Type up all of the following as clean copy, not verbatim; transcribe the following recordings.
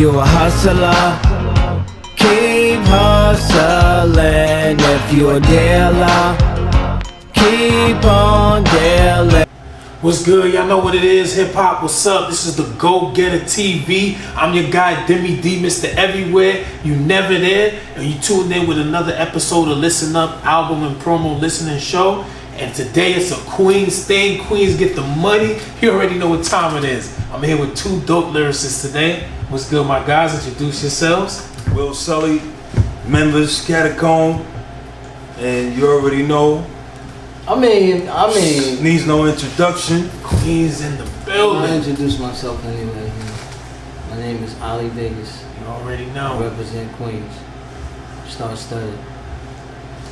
you a hustler, keep hustling. If you a dealer, keep on dealing. What's good? Y'all know what it is. Hip hop, what's up? This is the DagogetaTv. I'm your guy, Deme D, Mr. Everywhere. You never there. And you tuned in with another episode of Listen Up album and promo listening show. And today it's a Queens thing. Queens get the money. You already know what time it is. I'm here with two dope lyricists today. What's good, my guys? Introduce yourselves. Will Sully, members, Catacomb, and you already know. I mean, Needs no introduction. Queens in the building. I'll introduce myself anyway. My name is Ali Vegas. You already I know. represent Queens. Star-studded.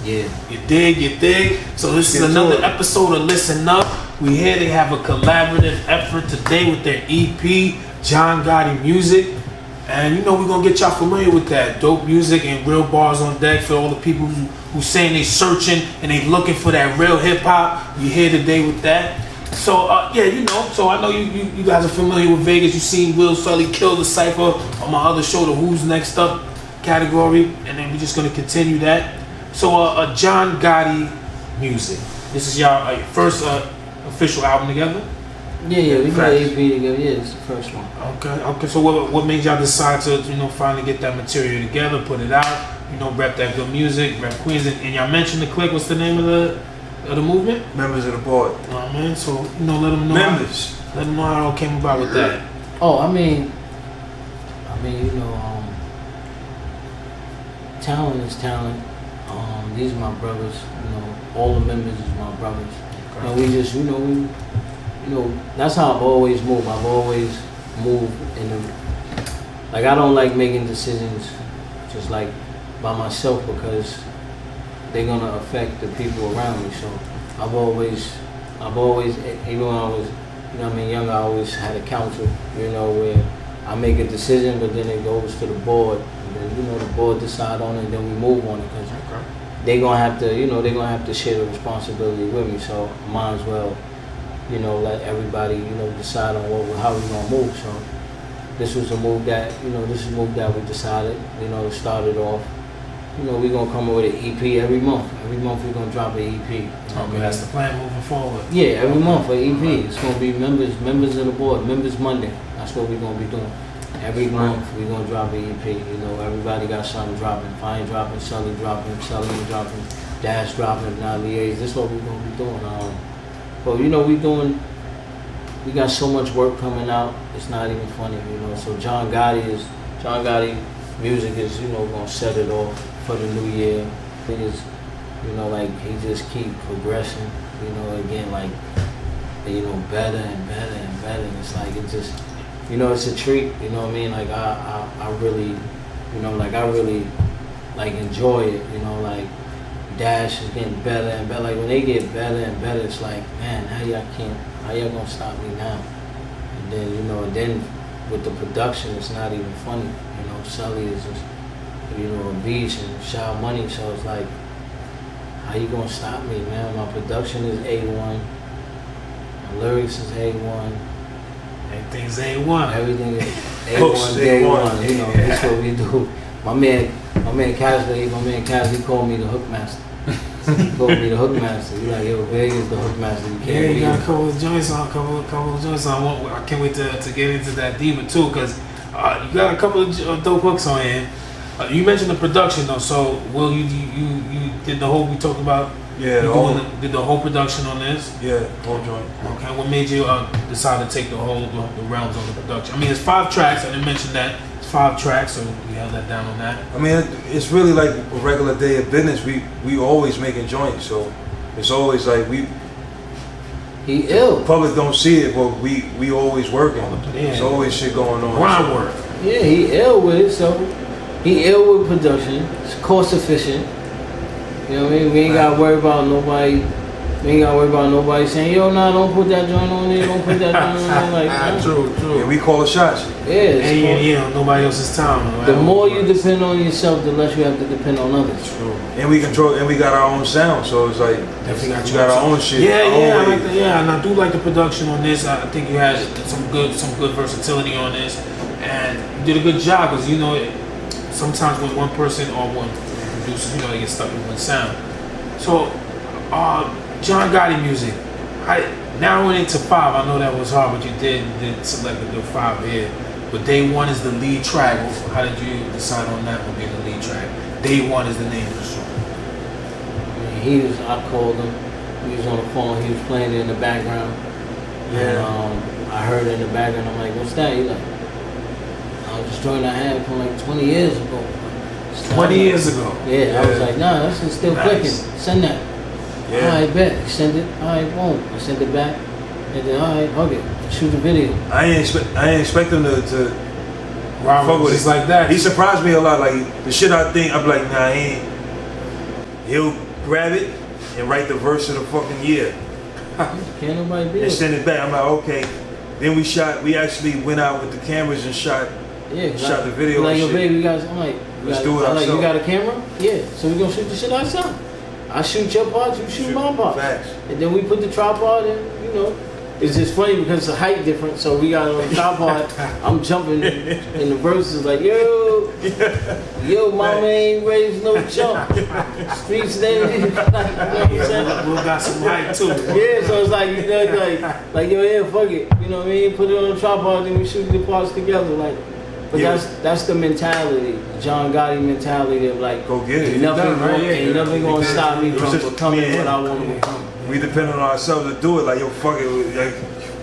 Yeah. You dig? So this is another episode of Listen Up. We here to have a collaborative effort today with their EP, John Gotti Music. And you know we're gonna get y'all familiar with that. Dope music and real bars on deck for all the people who saying they searching and they looking for that real hip hop. We here today with that. So yeah, you know, so I know you guys are familiar with Vegas. You seen Will Sully kill the cypher on my other show, the Who's Next Up category, and then we're just gonna continue that. So John Gotti Music. This is y'all first official album together? Yeah, we got EP together. Yeah, it's the first one. Okay. So what made y'all decide to, finally get that material together, put it out, rep that good music, rep Queens, and y'all mentioned the clique. What's the name of the movement? Members of the board. Oh man, so let them know. Members. Let them know how it all came about with that. Oh, I mean, talent is talent. These are my brothers. All the members is my brothers. Okay. And we just, that's how I've always moved. I've always moved I don't like making decisions just like by myself because they're gonna affect the people around me. So I've always, even when I was, younger, I always had a council, where I make a decision, but then it goes to the board, and then the board decide on it, and then we move on it because they're gonna have to, they're gonna have to share the responsibility with me. So I might as well, let everybody, decide on how we're gonna move. So this was a move that, we decided, to start it off. We're gonna come up with an EP every month. Every month we're gonna drop an EP. Okay, that's the plan moving forward. Yeah, every month an EP. It's gonna be members of the board, members Monday. That's what we're gonna be doing. Every month we're gonna drop an EP. Everybody got something dropping. Fine dropping, Sully dropping, Dash dropping, now Liaise. This is what we're gonna be doing. But we got so much work coming out, it's not even funny, So John Gotti Music is, gonna set it off for the new year. It is, he just keep progressing, again, better and better and better. It's like, it just, it's a treat, I really, I really, enjoy it, Dash is getting better and better. When they get better and better, it's like, man, how y'all gonna stop me now? And then, then with the production, it's not even funny. Sully is just, a beast and shout money. So it's like, how you gonna stop me, man? My production is A1. My lyrics is A1. Everything's A1. Everything is A1, day one. That's what we do. My man Casley called me the hook master. He called me the hook master. He's like, yo, Vegas the hook master. You got a couple of joints on. I can't wait to get into that deeper too, because you got a couple of dope hooks on here. You mentioned the production though, so Will, you did the whole, we talked about. Yeah, did the whole production on this? Yeah, whole joint. Okay, what made you decide to take the realms on the production? I mean, it's 5 tracks. I didn't mention that. It's 5 tracks, so we held that down on that. I mean, it's really like a regular day of business. We always making joints, so it's always like he ill. Public don't see it, but we always working. There's always shit going on. Grind work. Yeah, he ill with it, so he ill with production. It's cost efficient. You know what I mean? We ain't gotta worry about nobody. We ain't gotta worry about nobody saying, yo, nah, don't put that joint on there, don't put that joint on there. Like, True. Yeah, we call the shots. Yeah, nobody else's time. The more you depend on yourself, the less you have to depend on others. True. And we control, and we got our own sound, so it's like definitely we got our own shit. I like and I do like the production on this. I think you had some good versatility on this. and you did a good job because you know sometimes when one person or one producer, you know, they get stuck with one sound. So, John Gotti music. Narrowing it to 5, I know that was hard, but you did select the 5 here. But Day One is the lead track. How did you decide on that one being the lead track? Day One is the name of the song. I called him. He was on the phone. He was playing it in the background. Yeah. And I heard it in the background. I'm like, what's that? He's like, I was just joined I had from like 20 years ago. 20 years ago. Yeah, I was like, nah, this is still clicking. Send that. Yeah. All right, bet. Send it. All right, boom. I sent it back. And then, all right, okay, shoot the video. I ain't expect him to Robert was just like that. He surprised me a lot. Like the shit I think, I'm like, nah, he ain't. He'll grab it and write the verse of the fucking year. Can't nobody do it. And send it back. I'm like, okay. Then we actually went out with the cameras and shot the video. Like, and yo, shit. baby, you guys, I'm like, Let's do it I'm like, ourselves. you got a camera? Yeah. So we gonna shoot the shit ourselves. I shoot your parts, you shoot my parts. Facts. And then we put the tripod in, you know. It's just funny because it's a height difference, so we got it on the tripod. I'm jumping in the verses like, yo, mama ain't raised no chump. Streets they like, you know what I'm saying? We'll got some height too. Yeah, so it's like, you know, like yo, yeah, fuck it. You know what I mean? Put it on the tripod and we shoot the parts together. Like, but that's the mentality, John Gotti mentality of like, Go get it. ain't nothing Right, gonna stop me from just becoming me and what I him. want to become. We depend on ourselves to do it. Like, yo, fuck it. Like,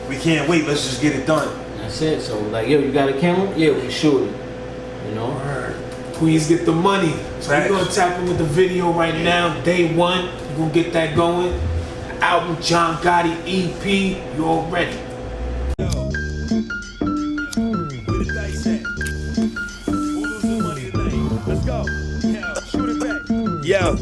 we can't wait. Let's just get it done. That's it. So like, yo, you got a camera? Yeah, we shoot it. You know? Alright. Queens get the money. So we're gonna tap in with the video right now. Day One. We're gonna get that going. Album John Gotti EP. You all ready? Let's go. Shoot it back. Yo,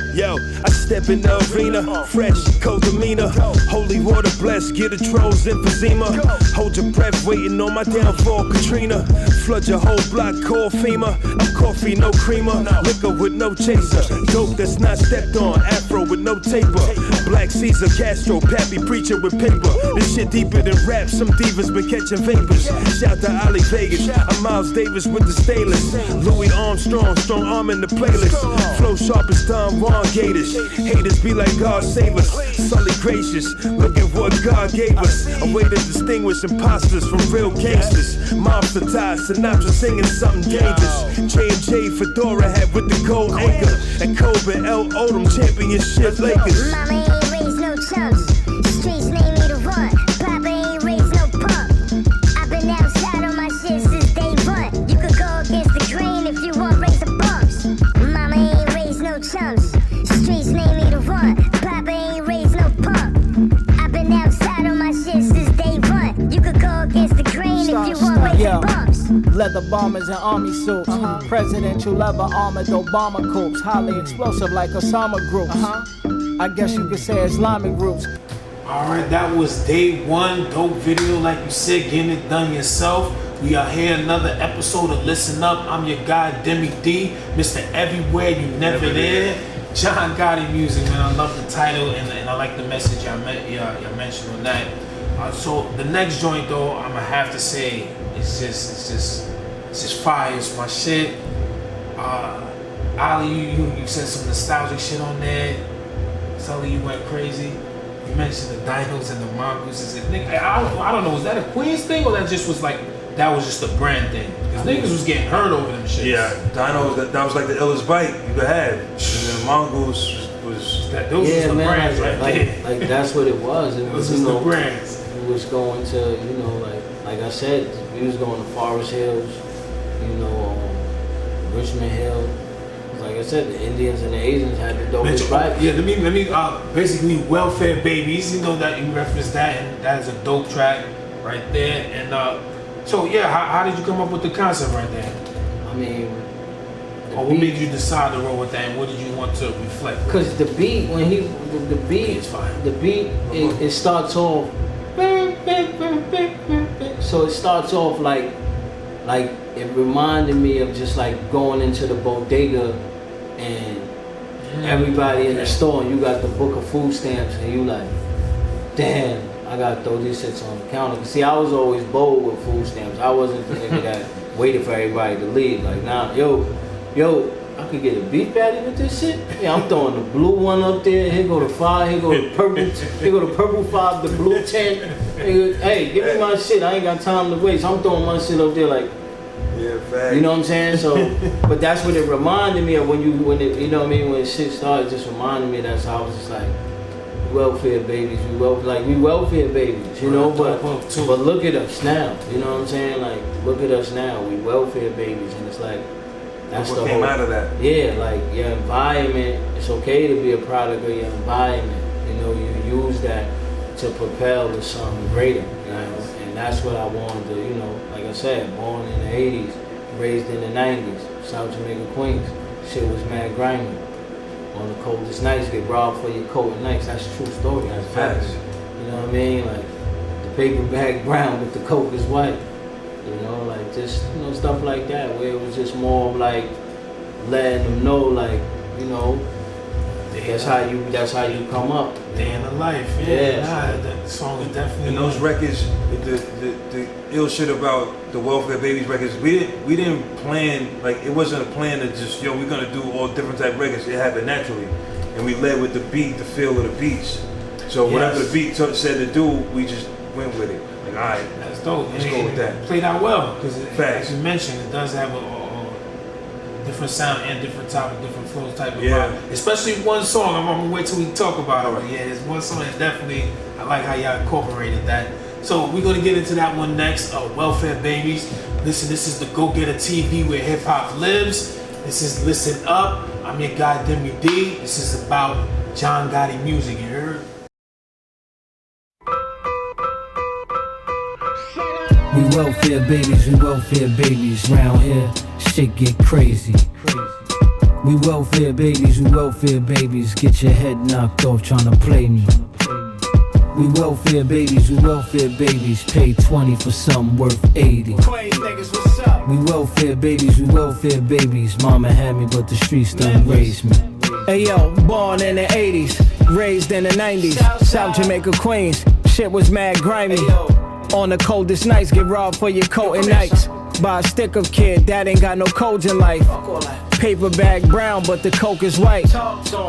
I step in the arena, fresh, cold demeanor. Holy water blessed, get a trolls emphysema. Hold your breath, waiting on my downfall, Katrina. Flood your whole block, call FEMA. I'm coffee, no creamer. Liquor with no chaser. Dope that's not stepped on, afro with no taper. Black Caesar, Castro, Pappy preacher with paper. This shit deeper than rap, some divas been catching vapors. Shout to Ali Vegas, I'm Miles Davis with the stainless. Louis Armstrong, strong arm in the playlist. Flow sharp as Don Juan Gators. Haters be like God save us. Sully gracious, look at what God gave us. A way to distinguish imposters from real gangsters. Mobster ties, synopsis singing something dangerous. J&J Fedora hat with the gold anchor. And Kobe L. Odom championship Lakers. Mama ain't raised no chumps. Streets name me the one. Papa ain't raised no pump. I've been outside on my shit since day one. You could go against the grain if you want raise the bumps. Mama ain't raised no chumps. Streets name me the one. Papa ain't raised no pump. I've been outside on my shit since day one. You could go against the grain if you want raise the bumps. Leather bombers and army suits. Presidential leather armored Obama coupe. Highly explosive like Osama groups. I guess you could say Islamic groups. Alright, that was Day One. Dope video, like you said, getting it done yourself. We are here, another episode of Listen Up. I'm your guy, Deme D, Mr. Everywhere You Never There. John Gotti music, man. I love the title and I like the message y'all mentioned on that. So the next joint though, I'm gonna have to say it's just fire. It's my shit. Ali, you said some nostalgic shit on there. Sully, you went crazy. You mentioned the dinos and the mongooses. I don't know, was that a Queens thing or that just was like that was just a brand thing? Because niggas was getting hurt over them shit. Yeah, dinos. That was like the illest bite you could have. And the mongoose was that. Those was the brands right there. Like that's what it was. It was, those was the brands. It was going to, you know, like I said, we was going to Forest Hills, you know, Richmond Hill. Like I said, the Indians and the Asians had the dopest fight. Yeah, let me basically Welfare Babies. You know that you referenced that, and that is a dope track right there. And so yeah, how did you come up with the concept right there? I mean, or what made you decide to roll with that, and what did you want to reflect? Because the beat, when the beat is fine. The beat it starts off. So it starts off like it reminded me of just like going into the bodega and everybody in the store and you got the book of food stamps and you like, damn, I gotta throw these shits on the counter. See, I was always bold with food stamps. I wasn't the nigga that waiting for everybody to leave. Like, nah, yo, I could get a beef patty with this shit. Yeah, I'm throwing the blue one up there. Here go the 5. Here go the purple. Here go the purple 5. The blue 10. Hey, give me my shit. I ain't got time to waste. I'm throwing my shit up there like. Yeah, fact. You know what I'm saying? So, but that's what it reminded me of when you know what I mean, when shit started. Just reminded me. That's how I was just like, welfare babies. We welfare babies. You know, but look at us now. You know what I'm saying? Like, look at us now. We welfare babies, and it's like. That's what came out of that. Yeah, like your environment, it's okay to be a product of your environment. You know, you use that to propel to something greater, you know? And that's what I wanted to, you know, like I said, born in the 80s, raised in the 90s, South Jamaica, Queens. Shit was mad grimy. On the coldest nights, get robbed for your coat at nights. That's a true story. That's facts. You know what I mean? Like, the paper bag brown, but the coat is white. You know, like just, you know, stuff like that, where it was just more of like letting them know, like, you know, that's how you come up. Day in the life, that song is definitely. And those records, the ill shit about the Welfare Babies records, we didn't plan, like, it wasn't a plan to just, yo, we're gonna do all different type of records. It happened naturally, and we led with the beat, the feel of the beats. So whatever the beat said to do, we just went with it. Like, all right, that's dope. Let's go with that. Played out well because, as you mentioned, it does have a different sound and different topic, different flows type of vibe. Especially one song. I'm gonna wait till we talk about it. But yeah, there's one song that definitely I like how y'all incorporated that. So we're gonna get into that one next. Welfare Babies. Listen, this is the DagogetaTv where hip hop lives. This is Listen Up. I'm your guy Deme D. This is about John Gotti music. You heard? We welfare babies round here, shit get crazy. We welfare babies, get your head knocked off trying to play me. We welfare babies, pay 20 for something worth 80. We welfare babies, mama had me but the streets done raised me. Hey yo, born in the 80s, raised in the 90s, South Jamaica, Queens, shit was mad grimy. On the coldest nights, get robbed for your coat at nights. By a stick of kid, that ain't got no codes in life. Paper bag brown, but the coke is white.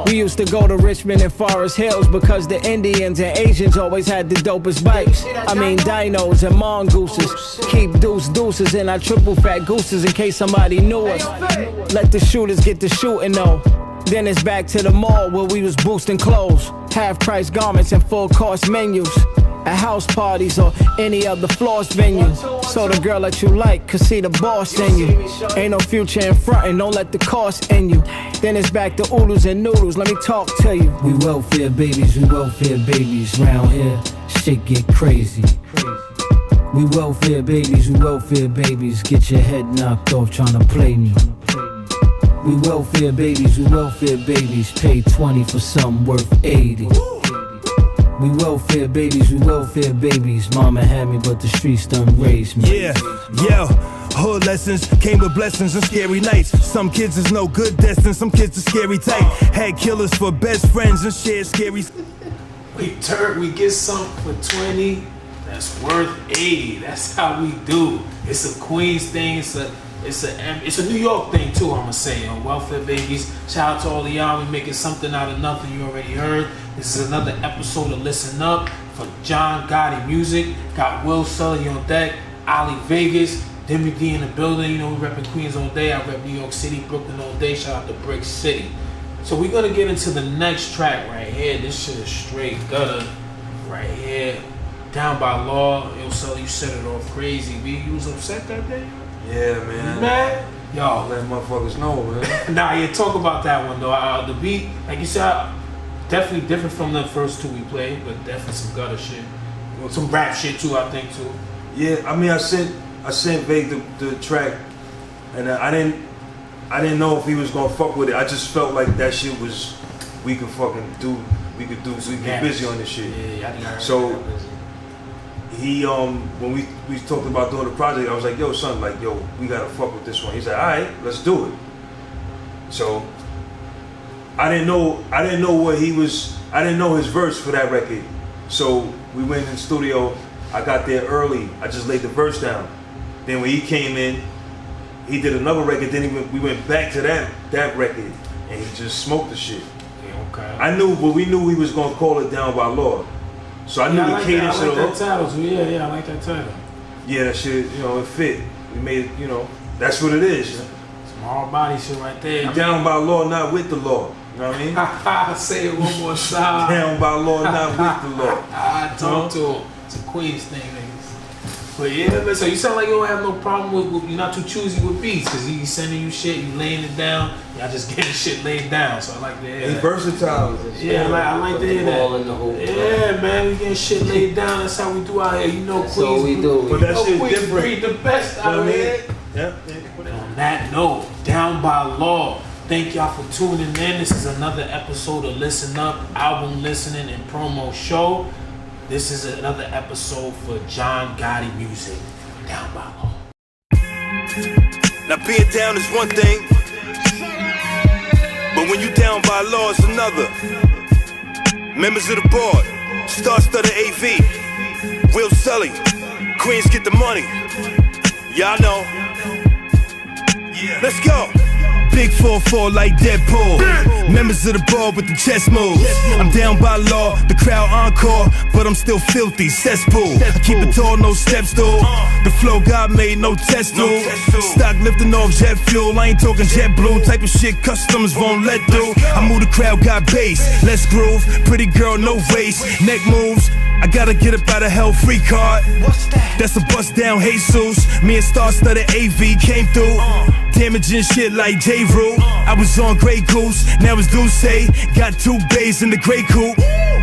We used to go to Richmond and Forest Hills because the Indians and Asians always had the dopest bikes. I mean dinos and mongooses. Keep deuces in our triple fat gooses in case somebody knew us. Let the shooters get the shooting though. Then it's back to the mall where we was boosting clothes, half-price garments and full-course menus. At house parties or any other floss venue. So the girl that you like could see the boss in you. Ain't no future in front and don't let the cost in you. Then it's back to oodles and noodles, let me talk to you. We welfare babies round here, shit get crazy. We welfare babies, get your head knocked off trying to play me. We welfare babies, pay 20 for something worth 80. We welfare babies, mama had me but the streets done raised me. Yeah, yo, hood lessons came with blessings and scary nights. Some kids is no good destined, some kids are scary tight. Had killers for best friends and shared scary. We get something for 20 that's worth 80. That's how we do. It's a Queens thing, it's a New York thing too, I'ma say. Welfare Babies, shout out to all of y'all. We making something out of nothing, you already heard. This is another episode of Listen Up for John Gotti Music. Got Will Sully on deck, Ali Vegas, Deme D in the building. You know, we repping Queens all day. I rep New York City, Brooklyn all day. Shout out to Brick City. So we're gonna get into the next track right here. This shit is straight gutter right here. Down by Law. Yo, Sully, you set it off crazy. You was upset that day? Yeah, man. You mad? Yo. Let motherfuckers know, man. Nah, yeah, talk about that one though. The beat, like you said, definitely different from the first two we played, but definitely some gutter shit. Some rap shit too, I think too. Yeah, I mean, I sent Vague the track, and I didn't know if he was gonna fuck with it. I just felt like that shit was we could get busy on this shit. Yeah, I think so he when we talked about doing the project, I was like, yo, son, like, yo, we gotta fuck with this one. He's like, all right, let's do it. So I didn't know what he was. I didn't know his verse for that record. So we went in the studio. I got there early. I just laid the verse down. Then when he came in, he did another record. Then we went back to that record, and he just smoked the shit. Yeah, okay. I knew, but we knew we was gonna call it Down by Law. So I knew the cadence of the hook. Title. So yeah, I like that title. Yeah, that shit, it fit. We made it, that's what it is. Some hard body shit right there. Down by law, not with the law. You know what I mean? Say it one more time. Down by law, not with the law. I talk to him. It's a Queens thing, niggas. But yeah, man, so you sound like you don't have no problem with you're not too choosy with beats, because he's sending you shit, you laying it down, y'all just getting shit laid down. So I like to hear that. He's versatile. Yeah, I like to hear that. Yeah, man, we getting shit laid down. That's how we do out here. That's Queens. what we do. But that shit Queens different. breed the best out here. Yeah. On that note, Down by Law. Thank y'all for tuning in. This is another episode of Listen Up, album listening and promo show. This is another episode for John Gotti Music, Down by Law. Now being down is one thing, but when you down by law it's another. Members of the board, Star-Studded AV, Will Sully, Queens get the money. Y'all know. Let's go. Big 4-4 like Deadpool. Members of the board with the chess moves. I'm down by law, the crowd encore, but I'm still filthy, cesspool. I keep it tall, no steps though. The flow God made, no test tool. Stock lifting off jet fuel, I ain't talking jet blue. Type of shit customs won't let through. I move the crowd, got bass, let's groove. Pretty girl, no waist, neck moves. I gotta get up out of hell, free card. What's that? That's a bust down, Jesus. Me and Star-Studded AV came through. Damaging shit like J. Rule. I was on Grey Goose, now it's Douce. Got 2 bays in the Grey Coupe.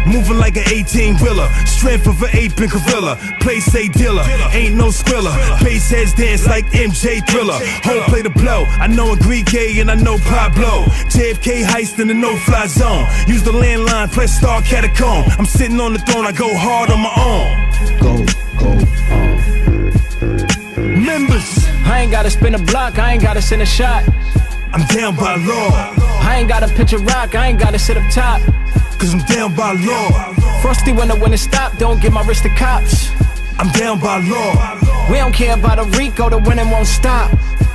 Moving like an 18-wheeler. Strength of an aping gorilla. Play say dealer, ain't no skrilla. Bass heads dance like MJ Thriller. Home play the blow. I know Enrique and I know Pablo. JFK heist in the no-fly zone. Use the landline, press star catacomb. I'm sitting on the throne, I go hard on my own. Go Members, I ain't gotta spin a block, I ain't gotta send a shot. I'm down by law. I ain't gotta pitch a rock, I ain't gotta sit up top. Cause I'm down by law. Frosty when it stop, don't give my wrist to cops. I'm down by law. We don't care about a Rico, the winning won't stop.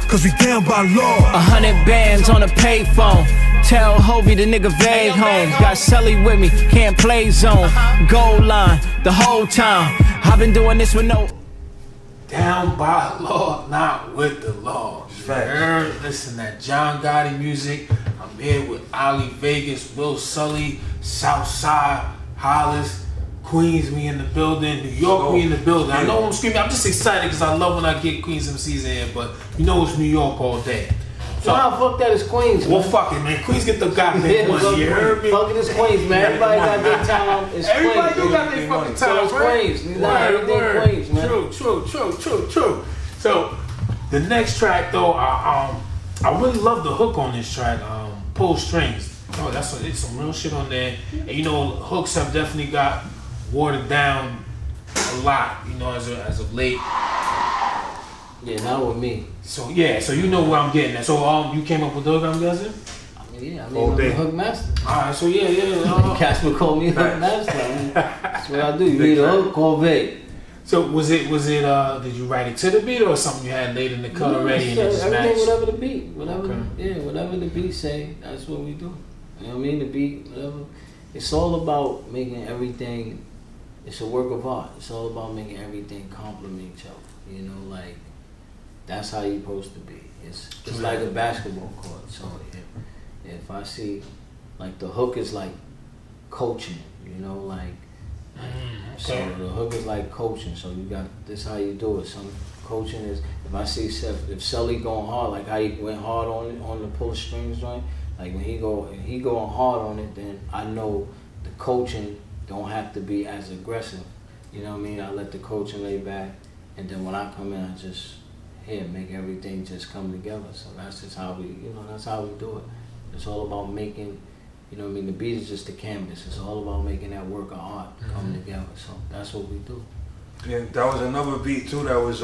Cause we down by law. 100 bands on a payphone. Tell Hobie the nigga vague home. Got Sully with me, can't play zone. Goal line, the whole time. I've been doing this with no. Down by law, not with the law. Facts. Listen, that John Gotti Music. I'm here with Ali Vegas, Will Sully, Southside, Hollis, Queens, we in the building, New York, we in the building. I know I'm screaming, I'm just excited because I love when I get Queens MCs in here, but you know it's New York all day. So how fuck that is Queens, man. Well, fuck it, man. Queens get the goddamn money. You heard me? Fuck it is Queens, man. Everybody got their time. It's Everybody Queens. got their fucking So time, it's right? Queens. We got everything Queens, man. True. So the next track though, I really love the hook on this track. Pull strings. Oh, it's some real shit on there. And you know, hooks have definitely got watered down a lot. You know, as of late. Yeah, not with me. So yeah, so you know where I'm getting at. So you came up with the hook, I'm guessing? Yeah, I mean, I'm the hook master. Alright, so yeah. Casper called me hook master. I mean, that's what I do. You need a hook, Corvette. So was it? Did you write it to the beat or something you had laid in the cut already and it just everything, matched? whatever the beat, whatever. Okay. Yeah, whatever the beat say, that's what we do. You know what I mean? The beat, whatever. It's all about making everything. It's a work of art. It's all about making everything complement each other. You know, like that's how you're supposed to be. It's like a basketball court. So if I see, like the hook is like coaching. You know, like. So the hook is like coaching, so you got this how you do it. Some coaching is if I see if Sully going hard, like how he went hard on the pull strings joint, like when he going hard on it, then I know the coaching don't have to be as aggressive. You know what I mean? I let the coaching lay back, and then when I come in, I just make everything just come together. So that's just how that's how we do it. It's all about making. You know what I mean? The beat is just the canvas. It's all about making that work of art come together. So that's what we do. Yeah, that was another beat too. That was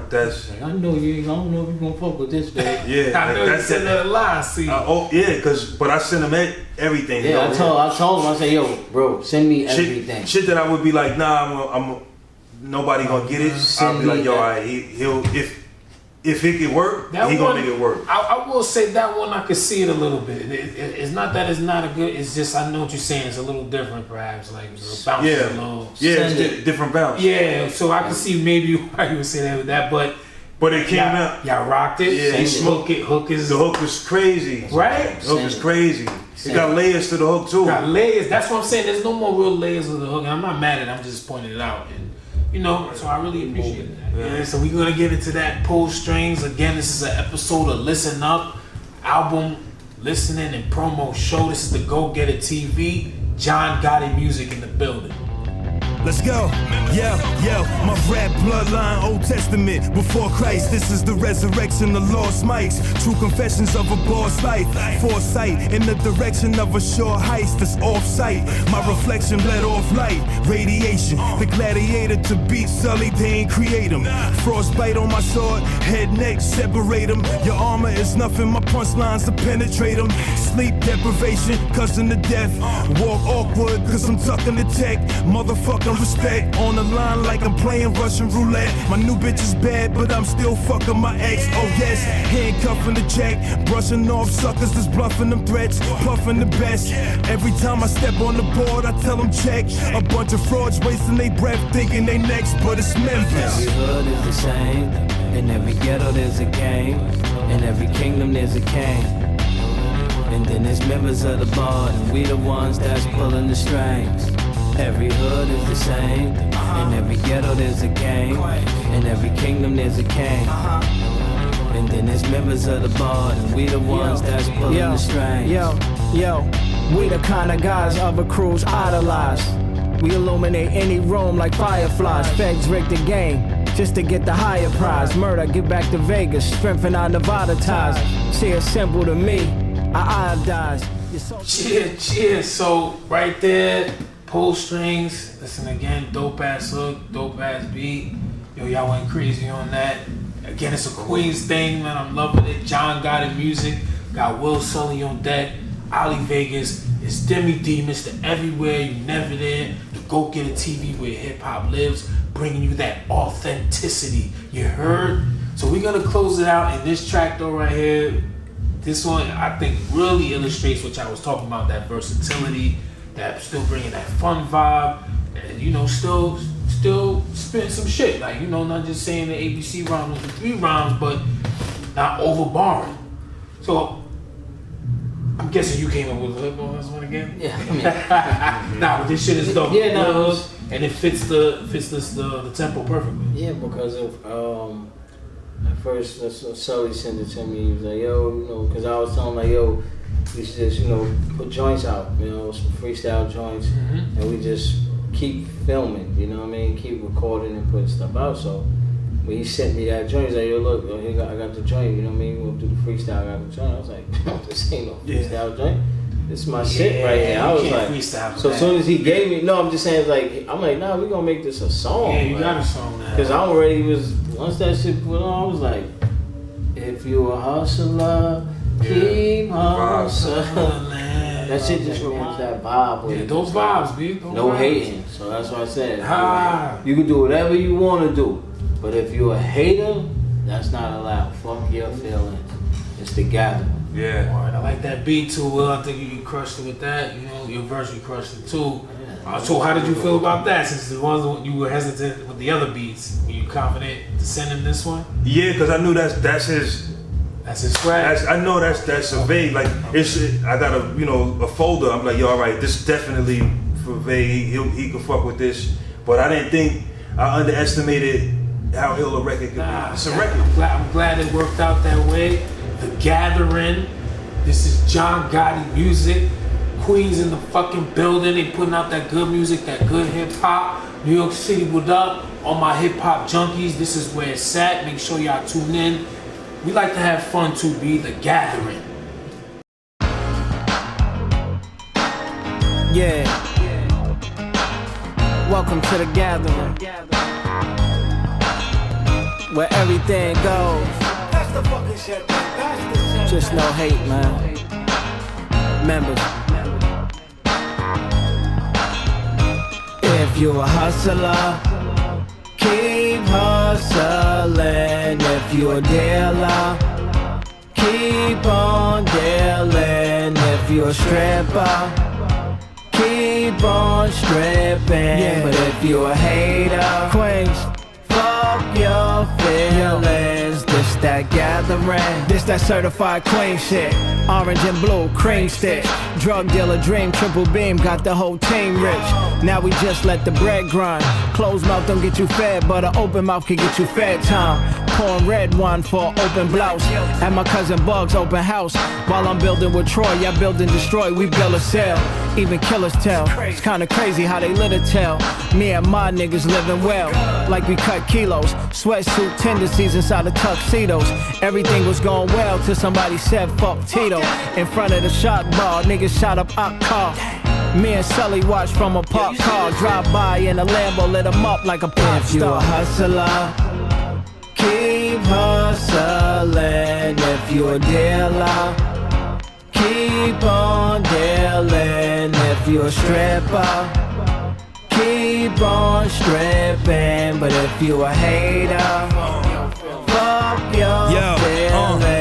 that's. Like, I know you. I don't know if you gonna fuck with this, babe. Yeah, I know you said that a lot. See. But I sent him everything. Yeah, I told him. I said, yo, bro, send me everything. Shit that I would be like, nah, I'm nobody gonna get it. I'll be like, yo, alright, he'll if if it could work, That he one, gonna make it work. I will say that one I could see it a little bit. It's not that it's not a good. It's just I know what you're saying. It's a little different, perhaps. Like bounce a little. Yeah, it's different bounce. Yeah, so I can see maybe why you would say that with that, but it came out. Y'all rocked it. Yeah, you smoke it. Hook is the hook was crazy. Right. The hook is crazy. It got layers to the hook too. Got layers. That's what I'm saying. There's no more real layers of the hook, and I'm not mad at it. I'm just pointing it out, and you know, so I really appreciate that. Yeah. So we're gonna get into that pull strings again. This is an episode of Listen Up album listening and promo show. This is the DagogetaTv. John Gotti music in the building. Let's go. Yo, my rap bloodline, Old Testament, before Christ. This is the resurrection of lost mics. True confessions of a boss life. Foresight in the direction of a sure heist that's off-site. My reflection bled off light, radiation. The gladiator to beat Sully, they ain't create him. Frostbite on my sword, head, neck, separate him. Your armor is nothing, my punchlines to penetrate him. Sleep deprivation, cousin to death. Walk awkward, cause I'm tucking the tech. Motherfucking respect on the line like I'm playing Russian roulette. My new bitch is bad, but I'm still fucking my ex. Oh yes, handcuffing the check, brushing off suckers that's bluffing them threats, puffing the best. Every time I step on the board, I tell them check. A bunch of frauds wasting their breath, thinking they next, but it's Memphis. Every hood is the same, in every ghetto there's a gang, in every kingdom there's a king. And then there's members of the bar, and we the ones that's pulling the strings. Every hood is the same, in every ghetto there's a gang, in every kingdom there's a king. And then there's members of the bar, and we the ones that's pulling the strings. Yo, we the kind of guys other crews idolize. We illuminate any room like fireflies. Feds rig the game just to get the higher prize. Murder, get back to Vegas, strengthen our Nevada ties. See it's simple to me, I iodize. Cheers. So right there, pull strings. Listen again, dope ass hook, dope ass beat. Yo, y'all went crazy on that. Again, it's a Queens thing, man. I'm loving it. John Gotti music. Got Will Sully on deck. Ali Vegas. It's Deme D, Mr. Everywhere, You Never There. The DagogetaTv where hip hop lives, bringing you that authenticity. You heard? So we're gonna close it out in this track though right here. This one I think really illustrates what y'all was talking about, that versatility, that still bringing that fun vibe, and you know, still spitting some shit. Like, you know, not just saying the ABC rhymes with the 3 rhymes, but not overbarring. So I'm guessing you came up with the hook on this one again? Yeah, I mean, nah, but this shit is dope. Yeah, no, and it fits the tempo perfectly. Yeah, because of at first Sully sent it to me. He was like, yo, you know, because I was telling him like, yo, we should just, you know, put joints out, you know, some freestyle joints, and we just keep filming, you know what I mean, keep recording and putting stuff out. So when he sent me that joint, he's like, yo, look, I got the joint, you know what I mean, we'll do the freestyle, I got the joint. I was like, this ain't no freestyle joint. This is my shit right here. I was like, so as soon as he gave me, no, I'm just saying, like, I'm like, nah, we gonna make this a song. Yeah, you got a song now. Because I already was, once that shit put on, I was like, if you a hustler, keep hustling. That shit just reminds that vibe. Yeah, those vibes, B. No hating. So that's what I said. You can do whatever you want to do. But if you're a hater, that's not allowed. Fuck your feelings. It's the gathering. Yeah. Alright, I like that beat too, Will. I think you crushed it with that. You know, your verse, you crushed it too. So how did you feel about that? Since the ones you were hesitant with the other beats, were you confident to send him this one? Yeah, because I knew that's his. That's his scratch. I know that's a vague. Like I got a folder. I'm like, yo, all right, this definitely for vague. He could fuck with this, but I didn't think I underestimated how ill a record could be. It's a record. I'm glad it worked out that way. The Gathering. This is John Gotti music. Queens in the fucking building. They putting out that good music, that good hip hop. New York City, what up? All my hip hop junkies, this is where it's at. Make sure y'all tune in. We like to have fun too, be The Gathering. Yeah. Welcome to The Gathering, where everything goes. Just no hate, man. Members. If you a hustler, Keep hustling if you a dealer. Keep on dealing if you a stripper. Keep on stripping, but if you a hater, Queens, fuck your feelings. This that gathering, this that certified queen shit. Orange and blue, cream stick. Drug dealer dream, triple beam, got the whole team rich. Now we just let the bread grind. Closed mouth don't get you fed, but an open mouth can get you fed time. Pouring red wine for an open blouse. At my cousin Bug's open house. While I'm building with Troy, y'all build and destroy, we build a cell. Even killers tell, it's kinda crazy how they lit a tell. Me and my niggas living well, like we cut kilos. Sweatsuit tendencies inside of tuxedos. Everything was going well till somebody said fuck Tito. In front of the shot bar, niggas shot up our car. Me and Sully watched from a parked car. Drive by in a Lambo, lit him up like a pop star. If you a hustler, keep hustling. If you a dealer, keep on dealing. If you a stripper, keep on stripping. But if you a hater, fuck your feelings.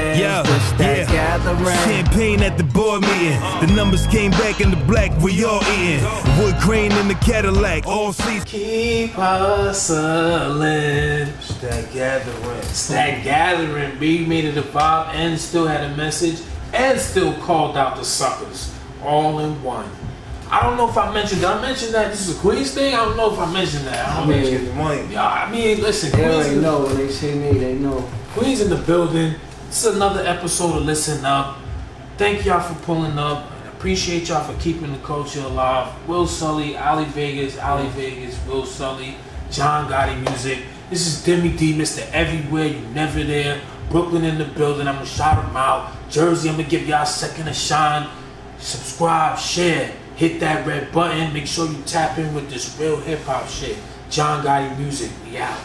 This that gathering. Champagne at the board meeting. The numbers came back in the black, we all eating. Wood grain in the Cadillac, all seats. Keep hustling. That gathering. It's that gathering, B. Made it a vibe and still had a message and still called out the suckers all in one. I don't know if I mentioned, did I mention that this is a Queens thing? I don't know if I mentioned that. I Let's get the money. Yeah, I mean, listen, They Queens, already know when they see me, they know. Queens in the building. This is another episode of Listen Up. Thank y'all for pulling up. I appreciate y'all for keeping the culture alive. Will Sully, Ali Vegas, Will Sully, John Gotti Music. This is Deme D, Mr. Everywhere, You Never There. Brooklyn in the building, I'm gonna shout them out. Jersey, I'm gonna give y'all a second to shine. Subscribe, share, hit that red button. Make sure you tap in with this real hip hop shit. John Gotti Music, we out.